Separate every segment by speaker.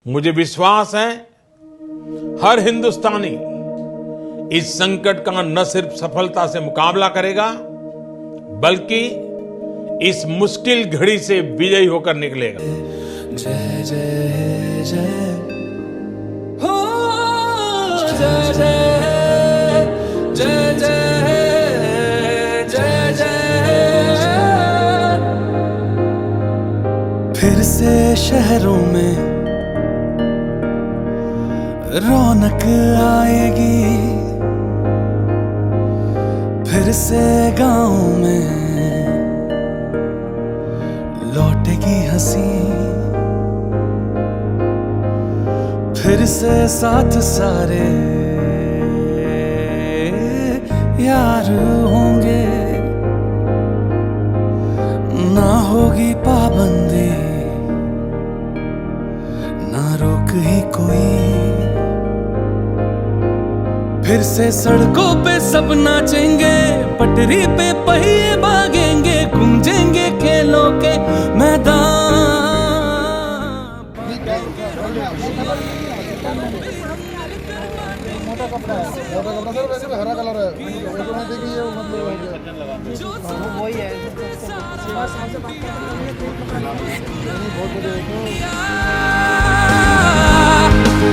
Speaker 1: मुझे विश्वास है हर हिंदुस्तानी इस संकट का न सिर्फ सफलता से मुकाबला करेगा बल्कि इस मुश्किल घड़ी से विजयी होकर निकलेगा।
Speaker 2: जय जय जय हो जय जय जय जय जय जय। फिर से शहरों में रौनक आएगी, फिर से गाँव में लौटेगी हंसी, फिर से साथ सारे यार होंगे, ना होगी पाबंदी ना रोक ही कोई, फिर से सड़कों पे सब नाचेंगे, पटरी पे पहिए भागेंगे, गूंजेंगे खेलों के मैदान।
Speaker 3: मोटा कपड़ा है सर, वैसे भी हरा कलर है, ऑटोमेटिक ही है, मतलब वही है।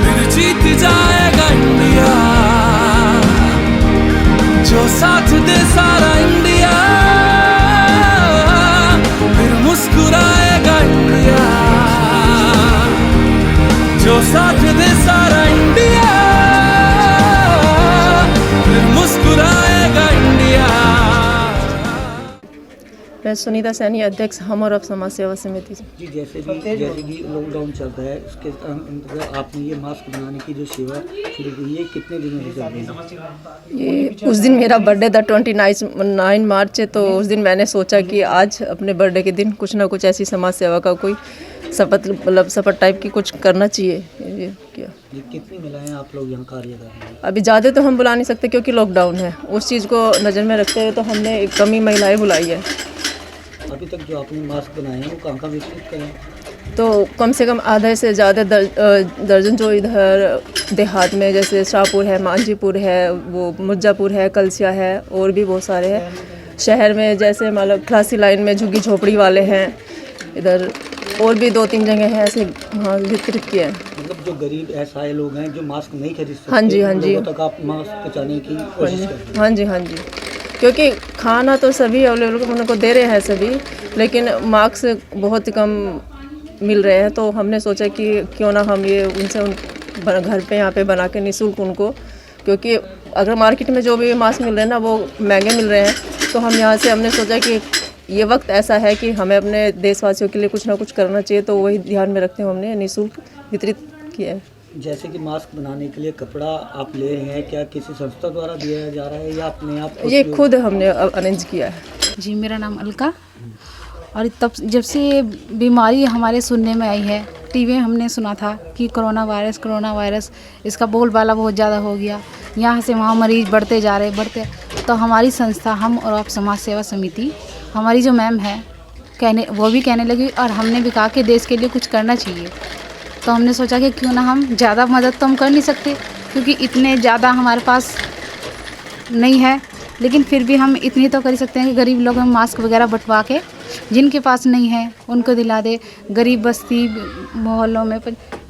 Speaker 2: फिर जीत जाएगा इंडिया, जो साथ दे सारा इंडिया, फिर मुस्कुराएगा इंडिया, जो साथ दे सारा इंडिया, फिर मुस्कुराएगा इंडिया।
Speaker 4: मैं सुनीता सैनी, अध्यक्ष हम और अब समाज सेवा समिति।
Speaker 5: जी जैसे कि लॉकडाउन चल रहा है उसके अंतर्गत आपने ये मास्क बनाने की जो सेवा शुरू की है कितने दिनों से चल रही है?
Speaker 4: ये उस दिन मेरा बर्थडे था 29 मार्च है, तो उस दिन मैंने सोचा कि आज अपने बर्थडे के दिन कुछ ना कुछ ऐसी समाज सेवा का कोई शपथ टाइप की कुछ करना चाहिए। ये क्या
Speaker 5: कितनी महिलाएं आप लोग यहाँ कार्य कर रहे हैं?
Speaker 4: अभी ज़्यादा तो हम बुला नहीं सकते क्योंकि लॉकडाउन है, उस चीज़ को नज़र में रखते हुए तो हमने एक कम ही महिलाएँ बुलाई है।
Speaker 5: अभी तक जो आपने मास्क बनाए हैं वो कहाँ वितरित करें?
Speaker 4: तो कम से कम आधे से ज़्यादा दर्जन जो इधर देहात में जैसे शाहपुर है, मांझीपुर है, वो मुज्जापुर है, कलसिया है, और भी बहुत सारे हैं। शहर में जैसे मतलब खलासी लाइन में झुग्गी झोपड़ी वाले हैं, इधर और भी 2-3 जगह हैं ऐसे वहाँ वितरित किए हैं।
Speaker 5: मतलब जो गरीब असहाय लोग हैं जो मास्क नहीं खरीद सकते,
Speaker 4: हाँ जी, हाँ जी,
Speaker 5: तक आप मास्क पहुँचाने की कोशिश कर रहे हैं?
Speaker 4: हाँ जी, हाँ जी, क्योंकि खाना तो सभी अवेलेबल उनको दे रहे हैं सभी, लेकिन मास्क बहुत कम मिल रहे हैं, तो हमने सोचा कि क्यों ना हम ये उनसे घर पे यहाँ पे बना के निःशुल्क उनको, क्योंकि अगर मार्केट में जो भी मास्क मिल रहे हैं ना वो महंगे मिल रहे हैं, तो हम यहाँ से हमने सोचा कि ये वक्त ऐसा है कि हमें अपने देशवासियों के लिए कुछ ना कुछ करना चाहिए, तो वही ध्यान में रखते हुए हमने निःशुल्क वितरित किया है।
Speaker 5: जैसे कि मास्क बनाने के लिए कपड़ा आप ले रहे हैं, क्या किसी संस्था द्वारा दिया जा रहा है या अपने आप?
Speaker 4: ये खुद हमने अरेंज किया है।
Speaker 6: जी मेरा नाम अलका, और तब जब से ये बीमारी हमारे सुनने में आई है, टीवी में हमने सुना था कि कोरोना वायरस इसका बोलबाला बहुत ज़्यादा हो गया, यहाँ से वहाँ मरीज बढ़ते जा रहे, तो हमारी संस्था हम और आप समाज सेवा समिति, हमारी जो मैम है वो भी कहने लगी, और हमने भी कहा कि देश के लिए कुछ करना चाहिए। तो हमने सोचा कि क्यों ना हम ज़्यादा मदद तो हम कर नहीं सकते क्योंकि इतने ज़्यादा हमारे पास नहीं है, लेकिन फिर भी हम इतनी तो कर ही सकते हैं कि गरीब लोगों में मास्क वगैरह बंटवा के जिनके पास नहीं है उनको दिला दे। गरीब बस्ती मोहल्लों में,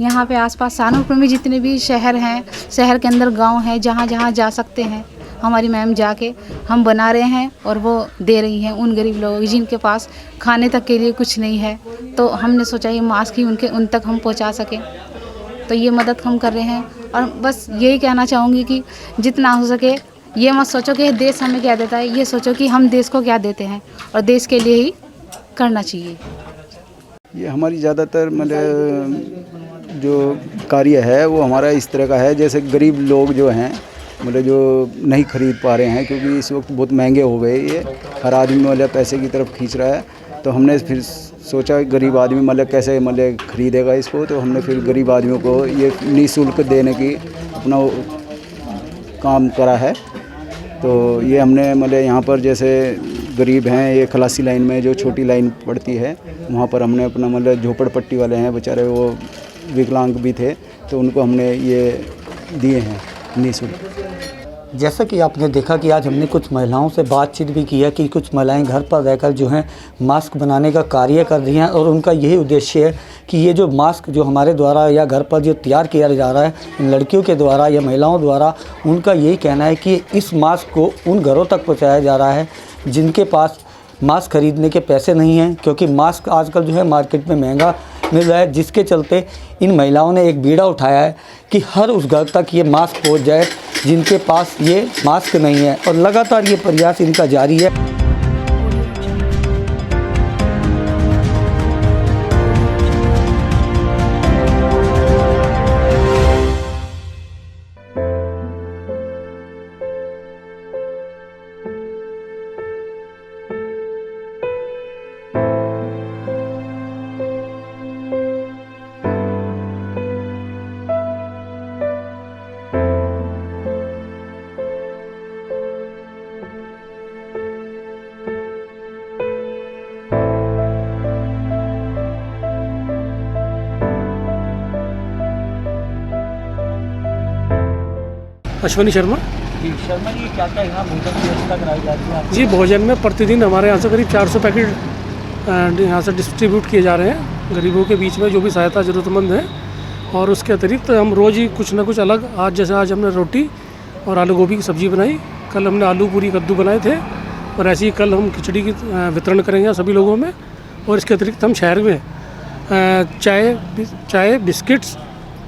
Speaker 6: यहाँ पे आसपास सहारनपुर में जितने भी शहर हैं, शहर के अंदर गांव हैं, जहाँ जहाँ जा सकते हैं हमारी मैम जाके हम बना रहे हैं और वो दे रही हैं उन गरीब लोगों को जिनके पास खाने तक के लिए कुछ नहीं है। तो हमने सोचा ये मास्क ही उन तक हम पहुँचा सकें, तो ये मदद हम कर रहे हैं। और बस यही कहना चाहूँगी कि जितना हो सके ये मत सोचो कि देश हमें क्या देता है, ये सोचो कि हम देश को क्या देते हैं और देश के लिए ही करना चाहिए।
Speaker 7: ये हमारी ज़्यादातर मतलब जो कार्य है वो हमारा इस तरह का है, जैसे गरीब लोग जो हैं मतलब जो नहीं खरीद पा रहे हैं क्योंकि इस वक्त बहुत महंगे हो गए, ये हर आदमी मतलब पैसे की तरफ खींच रहा है, तो हमने फिर सोचा गरीब आदमी मतलब कैसे मतलब ख़रीदेगा इसको, तो हमने फिर गरीब आदमियों को ये निःशुल्क देने की अपना काम करा है। तो ये हमने मतलब यहाँ पर जैसे गरीब हैं, ये खलासी लाइन में जो छोटी लाइन पड़ती है वहाँ पर हमने अपना मतलब झोपड़पट्टी वाले हैं बेचारे, वो विकलांग भी थे, तो उनको हमने ये दिए हैं निःशुल्क।
Speaker 5: जैसा कि आपने देखा कि आज हमने कुछ महिलाओं से बातचीत भी की है कि कुछ महिलाएं घर पर रहकर जो हैं मास्क बनाने का कार्य कर रही हैं और उनका यही उद्देश्य है कि ये जो मास्क जो हमारे द्वारा या घर पर जो तैयार किया जा रहा है इन लड़कियों के द्वारा या महिलाओं द्वारा, उनका यही कहना है कि इस मास्क को उन घरों तक पहुँचाया जा रहा है जिनके पास मास्क खरीदने के पैसे नहीं हैं, क्योंकि मास्क आजकल जो है मार्केट में महंगा मिल रहा है, जिसके चलते इन महिलाओं ने एक बीड़ा उठाया है कि हर उस घर तक ये मास्क पहुंच जाए जिनके पास ये मास्क नहीं है, और लगातार ये प्रयास इनका जारी है।
Speaker 8: अश्विनी शर्मा
Speaker 5: शर्मा जी, क्या क्या यहाँ भोजन की व्यवस्था कराई जा रही है?
Speaker 8: जी, भोजन में प्रतिदिन हमारे यहाँ से करीब 400 पैकेट यहाँ से डिस्ट्रीब्यूट किए जा रहे हैं गरीबों के बीच में जो भी सहायता ज़रूरतमंद है। और उसके अतिरिक्त हम रोज़ ही कुछ ना कुछ अलग, आज हमने रोटी और आलू गोभी की सब्ज़ी बनाई, कल हमने आलू पूरी कद्दू बनाए थे, और ऐसे ही कल हम खिचड़ी की वितरण करेंगे सभी लोगों में। और इसके अतिरिक्त हम शहर में चाय बिस्किट्स,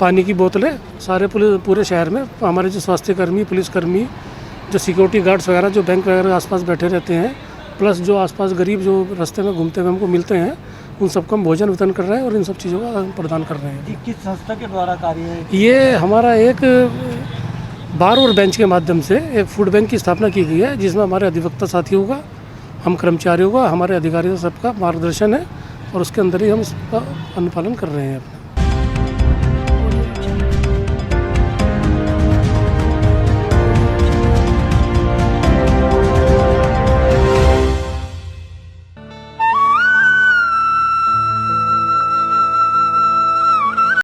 Speaker 8: पानी की बोतलें सारे पूरे शहर में हमारे जो स्वास्थ्यकर्मी, पुलिसकर्मी, जो सिक्योरिटी गार्ड्स वगैरह जो बैंक वगैरह आसपास बैठे रहते हैं, प्लस जो आसपास गरीब जो रास्ते में घूमते हुए हमको मिलते हैं, उन सबको हम भोजन वितरण कर रहे हैं और इन सब चीज़ों का प्रदान कर रहे हैं।
Speaker 5: किस संस्था के द्वारा कार्य है?
Speaker 8: ये हमारा एक बार और बेंच के माध्यम से एक फूड बैंक की स्थापना की गई है, जिसमें हमारे अधिवक्ता साथियों का, हम कर्मचारियों का, हमारे अधिकारियों सबका मार्गदर्शन है, और उसके अंदर ही हम इसका अनुपालन कर रहे हैं।